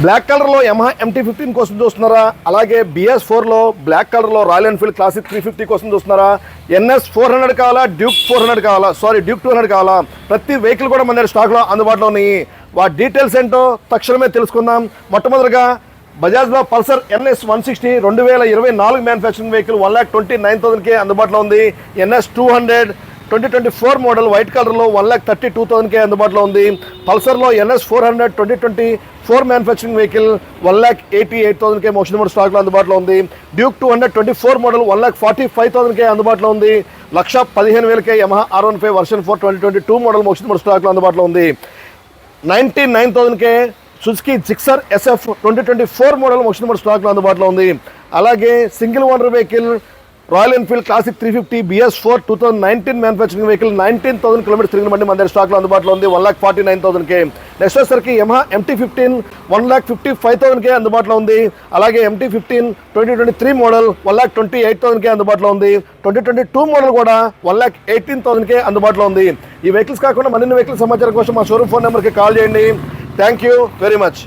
Black కలర్లో Yamaha MT-15 కోసం చూస్తున్నారా? అలాగే BS4లో బ్లాక్ కలర్లో రాయల్ ఎన్ఫీల్డ్ క్లాసిక్ 350 కోసం చూస్తున్నారా? NS 400 కావాలా, డ్యూక్ 400 కావాలా, డ్యూక్ 200 కావాలా? ప్రతి వెహికల్ కూడా మన దగ్గర స్టాక్లో అందుబాటులో ఉన్నాయి. వాటి డీటెయిల్స్ ఏంటో తక్షణమే తెలుసుకుందాం. మొట్టమొదటిగా బజాజ్లో పల్సర్ NS 160 2024 మ్యానుఫ్యాక్చరింగ్ వెహికల్ 1,29,000కే అందుబాటులో ఉంది. NS 200 2024 మోడల్ వైట్ కలర్లో 1,32,000కే అందుబాటులో ఉంది. పల్సర్లో NS 400 2024 మ్యానుఫ్యాక్చరింగ్ వెహికల్ 1,88,000కే మోషన్ మోడల్ స్టాక్లో అందుబాటులో ఉంది. డ్యూక్ 224 మోడల్ 1,45,000కే అందుబాటులో ఉంది. 1,15,000కే Yamaha R15 version 4 2022 model motion model స్టాక్లో అందుబాటులో ఉంది. 99,000కే Suzuki Gixxer SF 2024 model motion model స్టాక్లో అందుబాటులో ఉంది. అలాగే single owner vehicle Royal Enfield classic 350 BS4 2019 manufacturing vehicle 19,000 kilometres తిరిగిన బండి మన దగ్గర స్టాక్లో అందుబాటులో ఉంది. 1,49,000కే. నెక్స్ట్ వచ్చేసరికి యమహా MT-15 1,55,000కే అందుబాటులో ఉంది. అలాగే MT-15 2023 మోడల్ 1,28,000కే అందుబాటులో ఉంది. 2022 మోడల్ కూడా 1,18,000కే అందుబాటులో ఉంది. ఈ వెహికల్స్ కాకుండా మరిన్ని వెహికల్ సమాచారం కోసం మా షోరూమ్ ఫోన్ నెంబర్కి కాల్ చేయండి. Thank you very much.